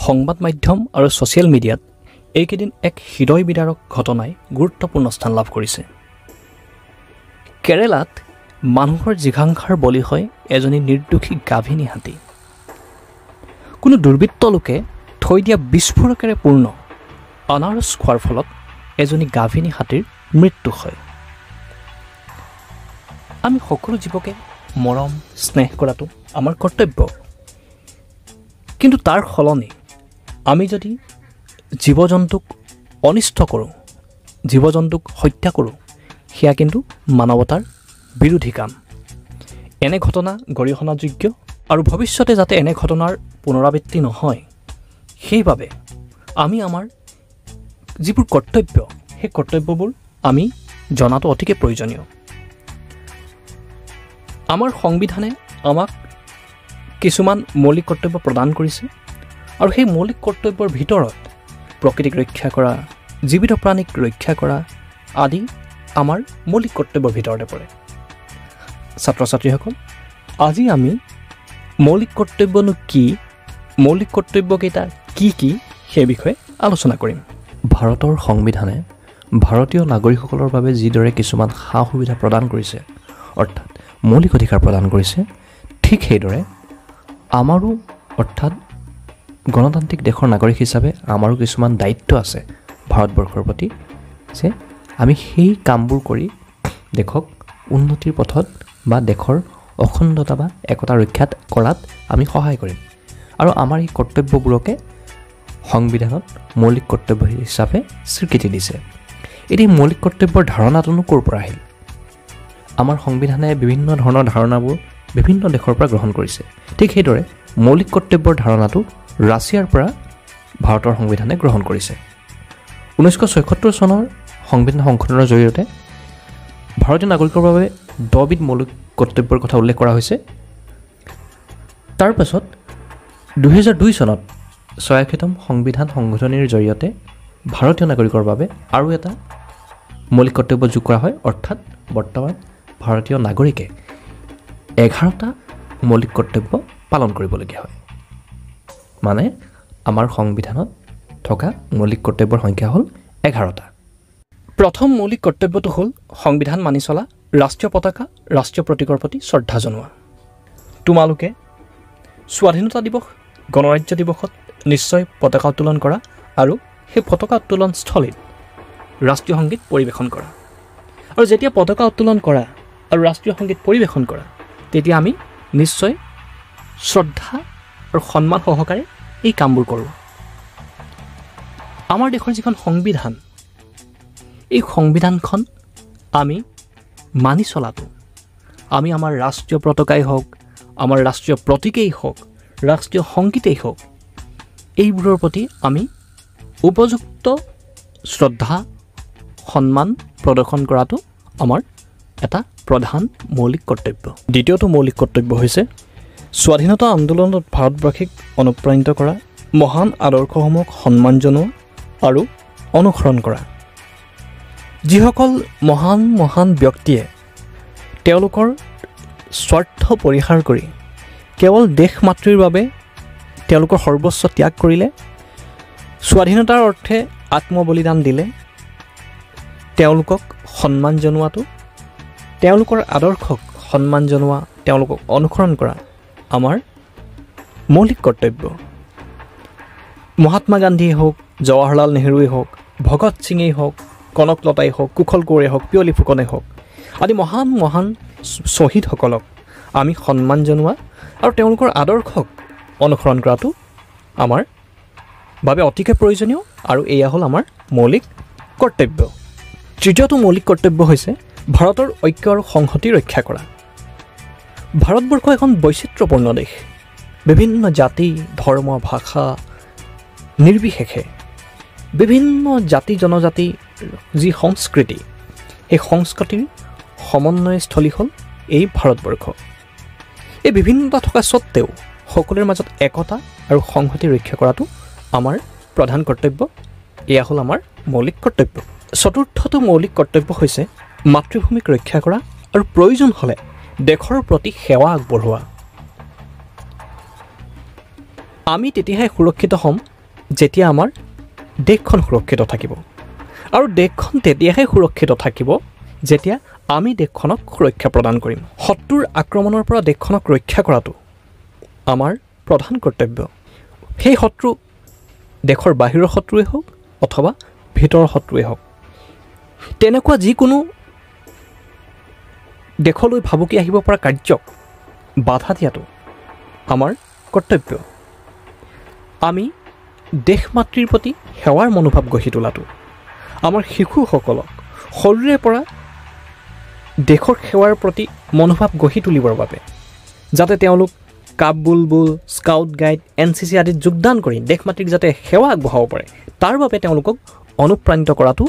সংবাদ মাধ্যম আৰু ছ'চিয়েল মিডিয়াত এইকেইদিন এক হৃদয় বিদাৰক ঘটনাই গুৰুত্বপূৰ্ণ স্থান লাভ কৰিছে। কেৰালাত মানুহৰ জিঘাংসাৰ বলি হয় এজনী নিৰ্দোষী গাভিনী হাতী। কোনো দুৰ্বৃত্ত লোকে থৈ দিয়া বিস্ফোৰকেৰে পূৰ্ণ অনাৰস খোৱাৰ ফলত এজনী গাভিনী হাতীৰ মৃত্যু হয়। আমি সকলো জীৱকে মৰম স্নেহ কৰাটো আমাৰ কৰ্তব্য, কিন্তু তাৰ সলনি আমি যদি জীৱ জন্তুক অনিষ্ট কৰোঁ, জীৱ জন্তুক হত্যা কৰোঁ, সেয়া কিন্তু মানৱতাৰ বিৰোধী কাম। এনে ঘটনা গৰিহণাযোগ্য আৰু ভৱিষ্যতে যাতে এনে ঘটনাৰ পুনৰাবৃত্তি নহয়, সেইবাবে আমি আমাৰ যিবোৰ কৰ্তব্য, সেই কৰ্তব্যবোৰ আমি জনাটো অতিকে প্ৰয়োজনীয়। আমাৰ সংবিধানে আমাক কিছুমান মৌলিক কৰ্তব্য প্ৰদান কৰিছে আৰু সেই মৌলিক কৰ্তব্যৰ ভিতৰত প্ৰকৃতিক ৰক্ষা কৰা, জীৱিত প্ৰাণীক ৰক্ষা কৰা আদি আমাৰ মৌলিক কৰ্তব্যৰ ভিতৰতে পৰে। ছাত্ৰ ছাত্ৰীসকল, আজি আমি মৌলিক কৰ্তব্যনো কি, মৌলিক কৰ্তব্যকেইটা কি কি সেই বিষয়ে আলোচনা কৰিম। ভাৰতৰ সংবিধানে ভাৰতীয় নাগৰিকসকলৰ বাবে যিদৰে কিছুমান সা সুবিধা প্ৰদান কৰিছে, অৰ্থাৎ মৌলিক অধিকাৰ প্ৰদান কৰিছে, ঠিক সেইদৰে আমাৰো অৰ্থাৎ গণতান্ত্ৰিক দেশৰ নাগৰিক হিচাপে আমাৰো কিছুমান দায়িত্ব আছে ভাৰতবৰ্ষৰ প্ৰতি, যে আমি সেই কামবোৰ কৰি দেশক উন্নতিৰ পথত বা দেশৰ অখণ্ডতা বা একতা ৰক্ষাত কৰাত আমি সহায় কৰিম। আৰু আমাৰ এই কৰ্তব্যবোৰকে সংবিধানত মৌলিক কৰ্তব্য হিচাপে স্বীকৃতি দিছে। এতিয়া মৌলিক কৰ্তব্যৰ ধাৰণাটোনো ক'ৰ পৰা আহিল? আমাৰ সংবিধানে বিভিন্ন ধৰণৰ ধাৰণাবোৰ বিভিন্ন দেশৰ পৰা গ্ৰহণ কৰিছে। ঠিক সেইদৰে মৌলিক কৰ্তব্যৰ ধাৰণাটো ৰাছিয়াৰ পৰা ভাৰতৰ সংবিধানে গ্ৰহণ কৰিছে। 1976 চনৰ সংবিধান সংশোধনৰ জৰিয়তে ভাৰতীয় নাগৰিকৰ বাবে 10বিধ মৌলিক কৰ্তব্যৰ কথা উল্লেখ কৰা হৈছে। তাৰ পাছত 2002 চনত 86তম সংবিধান সংশোধনীৰ জৰিয়তে ভাৰতীয় নাগৰিকৰ বাবে আৰু এটা মৌলিক কৰ্তব্য যোগ কৰা হয়, অৰ্থাৎ বৰ্তমান ভাৰতীয় নাগৰিকে 11টা মৌলিক কৰ্তব্য পালন কৰিবলগীয়া হয়। মানে আমাৰ সংবিধানত থকা মৌলিক কৰ্তব্যৰ সংখ্যা হ'ল 11টা। প্ৰথম মৌলিক কৰ্তব্যটো হ'ল সংবিধান মানি চলা, ৰাষ্ট্ৰীয় পতাকা, ৰাষ্ট্ৰীয় প্ৰতীকৰ প্ৰতি শ্ৰদ্ধা জনোৱা। তোমালোকে স্বাধীনতা দিৱস, গণৰাজ্য দিৱসত নিশ্চয় পতাকা উত্তোলন কৰা আৰু সেই পতাকা উত্তোলন স্থলীত ৰাষ্ট্ৰীয় সংগীত পৰিৱেশন কৰা। আৰু যেতিয়া পতাকা উত্তোলন কৰা আৰু ৰাষ্ট্ৰীয় সংগীত পৰিৱেশন কৰা, তেতিয়া আমি নিশ্চয় শ্ৰদ্ধা আৰু সন্মান সহকাৰে এই কামবোৰ কৰোঁ। আমাৰ দেশৰ যিখন সংবিধান, এই সংবিধানখন আমি মানি চলাটো, আমি আমাৰ ৰাষ্ট্ৰীয় পতাকাই হওক, আমাৰ ৰাষ্ট্ৰীয় প্ৰতীকেই হওক, ৰাষ্ট্ৰীয় সংগীতেই হওক, এইবোৰৰ প্ৰতি আমি উপযুক্ত শ্ৰদ্ধা সন্মান প্ৰদৰ্শন কৰাটো আমাৰ এটা প্ৰধান মৌলিক কৰ্তব্য। দ্বিতীয়টো মৌলিক কৰ্তব্য হৈছে স্বাধীনতা আন্দোলনত ভাৰতবাসীক অনুপ্ৰাণিত কৰা মহান আদৰ্শসমূহক সন্মান জনোৱা আৰু অনুসৰণ কৰা। যিসকল মহান মহান ব্যক্তিয়ে তেওঁলোকৰ স্বাৰ্থ পৰিহাৰ কৰি কেৱল দেশ মাতৃৰ বাবে তেওঁলোকৰ সৰ্বস্ব ত্যাগ কৰিলে, স্বাধীনতাৰ অৰ্থে আত্মবলিদান দিলে, তেওঁলোকক সন্মান জনোৱাটো, তেওঁলোকৰ আদৰ্শক সন্মান জনোৱা, তেওঁলোকক অনুসৰণ কৰা আমাৰ মৌলিক কৰ্তব্য। মহাত্মা গান্ধীয়ে হওক, জৱাহৰলাল নেহৰুৱেই হওক, ভগত সিঙেই হওক, কনকলতাই হওক, কুশল কোঁৱৰে হওক, পিয়লি ফুকনেই হওক আদি মহান মহান শ্বহীদসকলক আমি সন্মান জনোৱা আৰু তেওঁলোকৰ আদৰ্শক অনুসৰণ কৰাটো আমাৰ বাবে অতিকে প্ৰয়োজনীয়, আৰু এয়া হ'ল আমাৰ মৌলিক কৰ্তব্য। তৃতীয়টো মৌলিক কৰ্তব্য হৈছে ভাৰতৰ ঐক্য আৰু সংহতি ৰক্ষা কৰা। ভাৰতবৰ্ষ এখন বৈচিত্ৰ্যপূৰ্ণ দেশ। বিভিন্ন জাতি, ধৰ্ম, ভাষা নিৰ্বিশেষে বিভিন্ন জাতি জনজাতি যি সংস্কৃতি, সেই সংস্কৃতিৰ সমন্বয়স্থলী হ'ল এই ভাৰতবৰ্ষ। এই বিভিন্নতা থকা স্বত্তেও সকলোৰে মাজত একতা আৰু সংহতি ৰক্ষা কৰাটো আমাৰ প্ৰধান কৰ্তব্য। এয়া হ'ল আমাৰ মৌলিক কৰ্তব্য। চতুৰ্থটো মৌলিক কৰ্তব্য হৈছে মাতৃভূমিক ৰক্ষা কৰা আৰু প্ৰয়োজন হ'লে দেশৰ প্ৰতি সেৱা আগবঢ়োৱা। আমি তেতিয়াহে সুৰক্ষিত হ'ম যেতিয়া আমাৰ দেশখন সুৰক্ষিত থাকিব আৰু দেশখন তেতিয়াহে সুৰক্ষিত থাকিব যেতিয়া আমি দেশখনক সুৰক্ষা প্ৰদান কৰিম। শত্ৰুৰ আক্ৰমণৰ পৰা দেশখনক ৰক্ষা কৰাটো আমাৰ প্ৰধান কৰ্তব্য। সেই শত্ৰু দেশৰ বাহিৰৰ শত্ৰুৱে হওক অথবা ভিতৰৰ শত্ৰুৱে হওক, তেনেকুৱা যিকোনো দেশলৈ ভাবুকি আহিব পৰা কাৰ্যক বাধা দিয়াটো আমাৰ কৰ্তব্য। আমি দেশ মাতৃৰ প্ৰতি সেৱাৰ মনোভাৱ গঢ়ি তোলাটো, আমাৰ শিশুসকলক সৰুৰে পৰা দেশৰ সেৱাৰ প্ৰতি মনোভাৱ গঢ়ি তুলিবৰ বাবে, যাতে তেওঁলোক কাপ বুলবুল, স্কাউট গাইড, NCC আদিত যোগদান কৰি দেশ মাতৃক যাতে সেৱা আগবঢ়াব পাৰে, তাৰ বাবে তেওঁলোকক অনুপ্ৰাণিত কৰাটো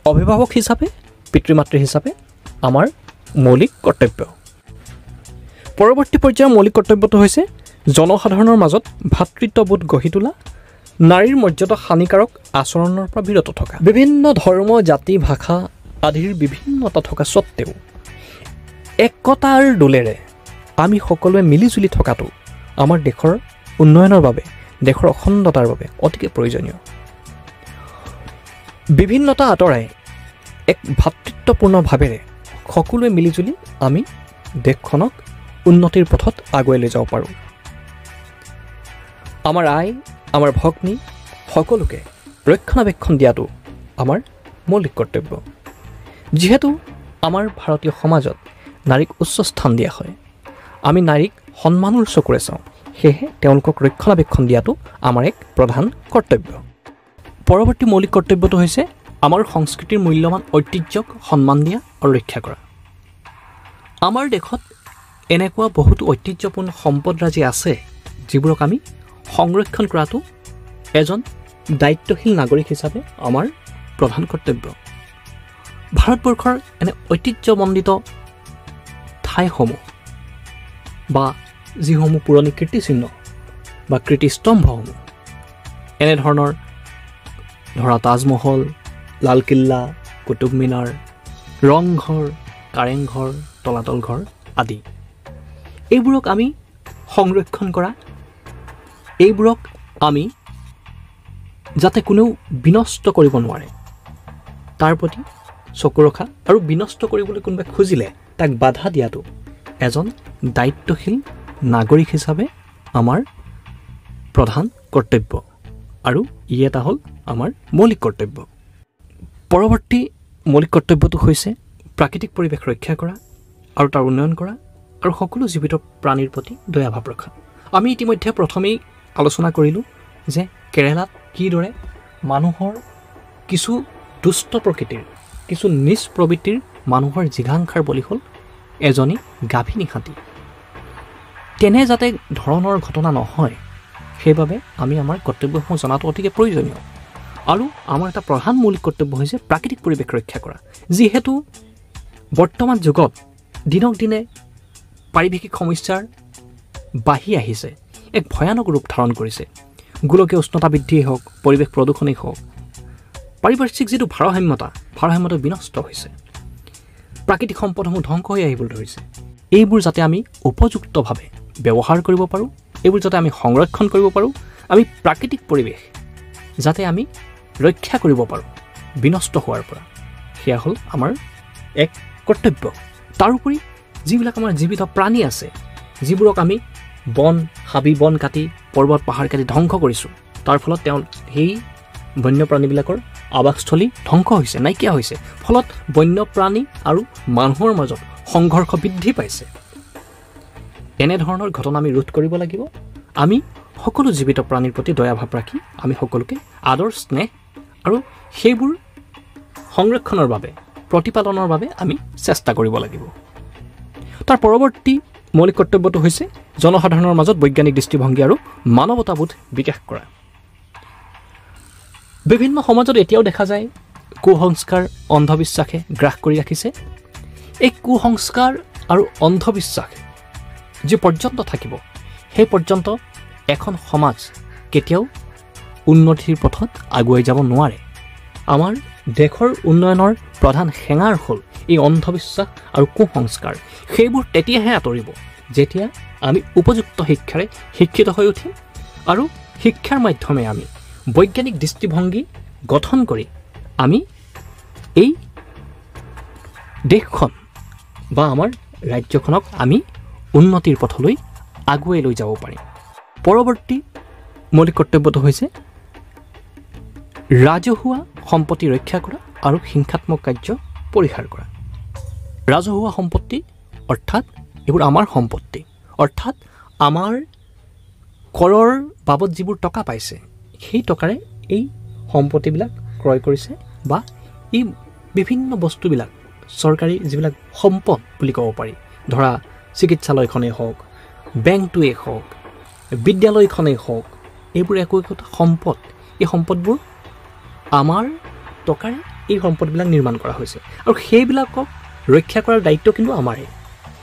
অভিভাৱক হিচাপে, পিতৃ মাতৃ হিচাপে আমাৰ মৌলিক কৰ্তব্য। পৰৱৰ্তী পৰ্যায়ৰ মৌলিক কৰ্তব্যটো হৈছে জনসাধাৰণৰ মাজত ভাতৃত্ববোধ গঢ়ি তোলা, নাৰীৰ মৰ্যাদা হানিকাৰক আচৰণৰ পৰা বিৰত থকা। বিভিন্ন ধৰ্ম, জাতি, ভাষা আদিৰ বিভিন্নতা থকা স্বত্তেও একতাৰ দোলেৰে আমি সকলোৱে মিলিজুলি থকাটো আমাৰ দেশৰ উন্নয়নৰ বাবে, দেশৰ অখণ্ডতাৰ বাবে অতিকে প্ৰয়োজনীয়। বিভিন্নতা আঁতৰাই এক ভাতৃত্বপূৰ্ণ ভাৱেৰে সকলোৱে মিলিজুলি আমি দেশখনক উন্নতিৰ পথত আগুৱাই লৈ যাব পাৰোঁ। আমাৰ আই, আমাৰ ভগ্নী সকলোকে ৰক্ষণাবেক্ষণ দিয়াটো আমাৰ মৌলিক কৰ্তব্য। যিহেতু আমাৰ ভাৰতীয় সমাজত নাৰীক উচ্চ স্থান দিয়া হয়, আমি নাৰীক সন্মানৰ চকুৰে চাওঁ, সেয়েহে তেওঁলোকক ৰক্ষণাবেক্ষণ দিয়াটো আমাৰ এক প্ৰধান কৰ্তব্য। পৰৱৰ্তী মৌলিক কৰ্তব্যটো হৈছে আমাৰ সংস্কৃতিৰ মূল্যৱান ঐতিহ্যক সন্মান দিয়া আৰু ৰক্ষা কৰা। আমাৰ দেশত এনেকুৱা বহুতো ঐতিহ্যপূৰ্ণ সম্পদৰাজি আছে, যিবোৰক আমি সংৰক্ষণ কৰাটো এজন দায়িত্বশীল নাগৰিক হিচাপে আমাৰ প্ৰধান কৰ্তব্য। ভাৰতবৰ্ষৰ এনে ঐতিহ্যমণ্ডিত ঠাইসমূহ বা যিসমূহ পুৰণি কীৰ্তিচিহ্ন বা কীৰ্তিস্তম্ভসমূহ, এনেধৰণৰ ধৰা তাজমহল, লালকিল্লা, কুতুব মিনাৰ, ৰংঘৰ, কাৰেংঘৰ, তলাতল ঘৰ আদি, এইবোৰক আমি সংৰক্ষণ কৰা, এইবোৰক আমি যাতে কোনেও বিনষ্ট কৰিব নোৱাৰে তাৰ প্ৰতি চকু ৰখা আৰু বিনষ্ট কৰিবলৈ কোনোবাই খুজিলে তাক বাধা দিয়াটো এজন দায়িত্বশীল নাগৰিক হিচাপে আমাৰ প্ৰধান কৰ্তব্য, আৰু ই এটা হ'ল আমাৰ মৌলিক কৰ্তব্য। পৰৱৰ্তী মৌলিক কৰ্তব্যটো হৈছে প্ৰাকৃতিক পৰিৱেশ ৰক্ষা কৰা আৰু তাৰ উন্নয়ন কৰা আৰু সকলো জীৱিত প্ৰাণীৰ প্ৰতি দয়াভাৱ ৰখা। আমি ইতিমধ্যে প্ৰথমেই আলোচনা কৰিলোঁ যে কেৰেলাত কিদৰে মানুহৰ কিছু দুষ্ট প্ৰকৃতিৰ, কিছু নিজ প্ৰবৃত্তিৰ মানুহৰ জিঘাংসাৰ বলি হ'ল এজনী গাভিনী হাতী। তেনে যাতে ধৰণৰ ঘটনা নহয়, সেইবাবে আমি আমাৰ কৰ্তব্যসমূহ জনাটো অতিকে প্ৰয়োজনীয়। আৰু আমাৰ এটা প্ৰধান মৌলিক কৰ্তব্য হৈছে প্ৰাকৃতিক পৰিৱেশ ৰক্ষা কৰা। যিহেতু বৰ্তমান যুগত দিনক দিনে পাৰিৱেশিক সমস্যাৰ বাঢ়ি আহিছে, এক ভয়ানক ৰূপ ধাৰণ কৰিছে। গোলকীয় উষ্ণতা বৃদ্ধিয়েই হওক, পৰিৱেশ প্ৰদূষণেই হওক, পাৰিপাৰ্শ্বিক যিটো ভাৰসাম্যতা বিনষ্ট হৈছে, প্ৰাকৃতিক সম্পদসমূহ ধ্বংস হৈ আহিবলৈ ধৰিছে। এইবোৰ যাতে আমি উপযুক্তভাৱে ব্যৱহাৰ কৰিব পাৰোঁ, এইবোৰ যাতে আমি সংৰক্ষণ কৰিব পাৰোঁ, আমি প্ৰাকৃতিক পৰিৱেশ যাতে আমি ৰক্ষা কৰিব পাৰোঁ বিনষ্ট হোৱাৰ পৰা, সেয়া হ'ল আমাৰ এক কৰ্তব্য। তাৰোপৰি যিবিলাক আমাৰ জীৱিত প্ৰাণী আছে, যিবোৰক আমি হাবি বন কাটি, পৰ্বত পাহাৰ কাটি ধ্বংস কৰিছোঁ, তাৰ ফলত সেই বন্যপ্ৰাণীবিলাকৰ আৱাসস্থলী ধ্বংস হৈছে, নাইকিয়া হৈছে। ফলত বন্যপ্ৰাণী আৰু মানুহৰ মাজত সংঘৰ্ষ বৃদ্ধি পাইছে। এনেধৰণৰ ঘটনা আমি ৰোধ কৰিব লাগিব। আমি সকলো জীৱিত প্ৰাণীৰ প্ৰতি দয়াভাৱ ৰাখি আমি সকলোকে আদৰ, স্নেহ আৰু সেইবোৰ সংৰক্ষণৰ বাবে, প্ৰতিপালনৰ বাবে আমি চেষ্টা কৰিব লাগিব। তাৰ পৰৱৰ্তী মৌলিক কৰ্তব্যটো হৈছে জনসাধাৰণৰ মাজত বৈজ্ঞানিক দৃষ্টিভংগী আৰু মানৱতাবোধ বিকাশ কৰা। বিভিন্ন সমাজত এতিয়াও দেখা যায় কুসংস্কাৰ, অন্ধবিশ্বাসে গ্ৰাস কৰি ৰাখিছে। এই কুসংস্কাৰ আৰু অন্ধবিশ্বাস যি পৰ্যন্ত থাকিব, সেই পৰ্যন্ত এখন সমাজ কেতিয়াও উন্নতিৰ পথত আগুৱাই যাব নোৱাৰে। আমাৰ দেশৰ উন্নয়নৰ প্ৰধান হেঙাৰ হ'ল এই অন্ধবিশ্বাস আৰু কুসংস্কাৰ। সেইবোৰ তেতিয়াহে আঁতৰিব যেতিয়া আমি উপযুক্ত শিক্ষাৰে শিক্ষিত হৈ উঠিম আৰু শিক্ষাৰ মাধ্যমে আমি বৈজ্ঞানিক দৃষ্টিভংগী গঠন কৰি আমি এই দেশখন বা আমাৰ ৰাজ্যখনক আমি উন্নতিৰ পথলৈ আগুৱাই লৈ যাব পাৰিম। পৰৱৰ্তী মৌলিক কৰ্তব্যটো হৈছে ৰাজহুৱা সম্পত্তি ৰক্ষা কৰা আৰু হিংসাত্মক কাৰ্য পৰিহাৰ কৰা। ৰাজহুৱা সম্পত্তি অৰ্থাৎ এইবোৰ আমাৰ সম্পত্তি, অৰ্থাৎ আমাৰ কৰৰ বাবদ যিবোৰ টকা পাইছে সেই টকাৰে এই সম্পত্তিবিলাক ক্ৰয় কৰিছে বা এই বিভিন্ন বস্তুবিলাক চৰকাৰী যিবিলাক সম্পদ বুলি ক'ব পাৰি, ধৰা চিকিৎসালয়খনেই হওক, বেংকটোৱেই হওক, বিদ্যালয়খনেই হওক, এইবোৰ একো একোটা সম্পদ। এই সম্পদবোৰ আমাৰ টকাৰে এই সম্পদবিলাক নিৰ্মাণ কৰা হৈছে আৰু সেইবিলাকক ৰক্ষা কৰাৰ দায়িত্ব কিন্তু আমাৰেই।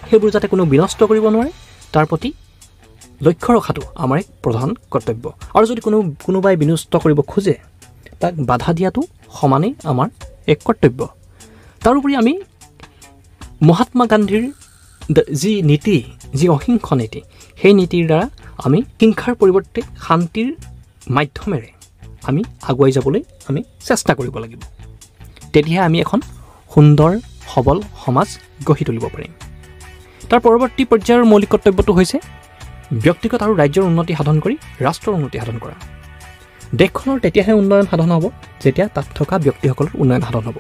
সেইবোৰ যাতে কোনো বিনষ্ট কৰিব নোৱাৰে তাৰ প্ৰতি লক্ষ্য ৰখাটো আমাৰ এক প্ৰধান কৰ্তব্য। আৰু যদি কোনোবাই বিনষ্ট কৰিব খোজে তাক বাধা দিয়াটো সমানেই আমাৰ এক কৰ্তব্য। তাৰোপৰি আমি মহাত্মা গান্ধীৰ যি নীতি, যি অহিংসা নীতি, সেই নীতিৰ দ্বাৰা আমি হিংসাৰ পৰিৱৰ্তে শান্তিৰ মাধ্যমেৰে আমি আগুৱাই যাবলৈ আমি চেষ্টা কৰিব লাগিব। তেতিয়াহে আমি এখন সুন্দৰ সবল সমাজ গঢ়ি তুলিব পাৰিম। তাৰ পৰৱৰ্তী পৰ্যায়ৰ মৌলিক কৰ্তব্যটো হৈছে ব্যক্তিগত আৰু ৰাজ্যৰ উন্নতি সাধন কৰি ৰাষ্ট্ৰৰ উন্নতি সাধন কৰা। দেশখনৰ তেতিয়াহে উন্নয়ন সাধন হ'ব যেতিয়া তাত থকা ব্যক্তিসকলৰ উন্নয়ন সাধন হ'ব।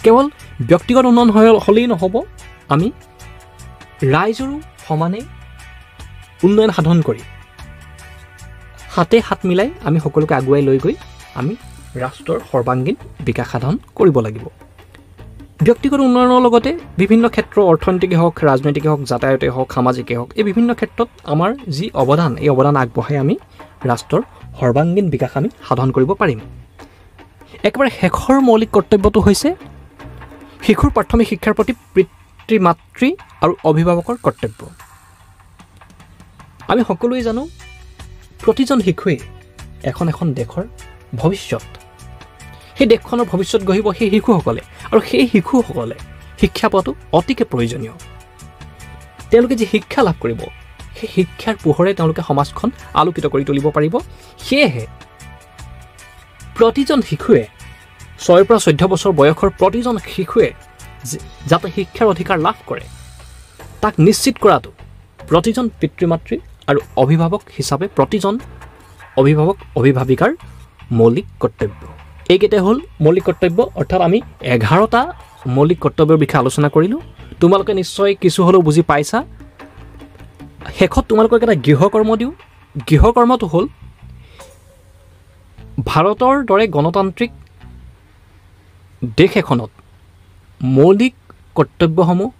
কেৱল ব্যক্তিগত উন্নয়ন হ'লেই নহ'ব, আমি ৰাইজৰো সমানে উন্নয়ন সাধন কৰি হাতে হাত মিলাই আমি সকলোকে আগুৱাই লৈ গৈ আমি ৰাষ্ট্ৰৰ সৰ্বাংগীন বিকাশ সাধন কৰিব লাগিব। ব্যক্তিগত উন্নয়নৰ লগতে বিভিন্ন ক্ষেত্ৰ, অৰ্থনৈতিকে হওক, ৰাজনৈতিকে হওক, যাতায়াতে হওক, সামাজিকে হওক, এই বিভিন্ন ক্ষেত্ৰত আমাৰ যি অৱদান, এই অৱদান আগবঢ়াই আমি ৰাষ্ট্ৰৰ সৰ্বাংগীন বিকাশ আমি সাধন কৰিব পাৰিম। একেবাৰে শেষৰ মৌলিক কৰ্তব্যটো হৈছে শিশুৰ প্ৰাথমিক শিক্ষাৰ প্ৰতি পিতৃ মাতৃ আৰু অভিভাৱকৰ কৰ্তব্য। আমি সকলোৱে জানো প্ৰতিজন শিশুৱে এখন দেশৰ ভৱিষ্যত। সেই দেশখনৰ ভৱিষ্যত গঢ়িব সেই শিশুসকলে, আৰু সেই শিশুসকলে শিক্ষা পোৱাটো অতিকে প্ৰয়োজনীয়। তেওঁলোকে যি শিক্ষা লাভ কৰিব সেই শিক্ষাৰ পোহৰে তেওঁলোকে সমাজখন আলোকিত কৰি তুলিব পাৰিব। সেয়েহে প্ৰতিজন শিশুৱে 6 পৰা 14 বছৰ বয়সৰ প্ৰতিজন শিশুৱে যাতে শিক্ষাৰ অধিকাৰ লাভ কৰে তাক নিশ্চিত কৰাটো প্ৰতিজন পিতৃ মাতৃ আৰু অভিভাৱক হিচাপে প্ৰতিজন অভিভাৱক অভিভাৱিকাৰ মৌলিক কৰ্তব্য। এইকেইটাই হ'ল মৌলিক কৰ্তব্য, অৰ্থাৎ আমি 11টা মৌলিক কৰ্তব্যৰ বিষয়ে আলোচনা কৰিলোঁ। তোমালোকে নিশ্চয় কিছু হ'লেও বুজি পাইছা। শেষত তোমালোকক এটা গৃহকৰ্ম দিওঁ। গৃহকৰ্মটো হ'ল ভাৰতৰ দৰে গণতান্ত্ৰিক দেশ এখনত মৌলিক কৰ্তব্যসমূহ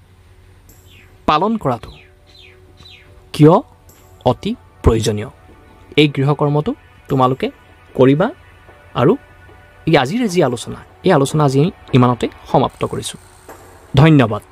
পালন কৰাটো কিয় অতি প্ৰয়োজনীয়, এই গৃহকৰ্মটো তোমালোকে কৰিবা। আৰু আজিৰ যি আলোচনা, এই আলোচনা আজি ইমানতে সমাপ্ত কৰিছোঁ। ধন্যবাদ।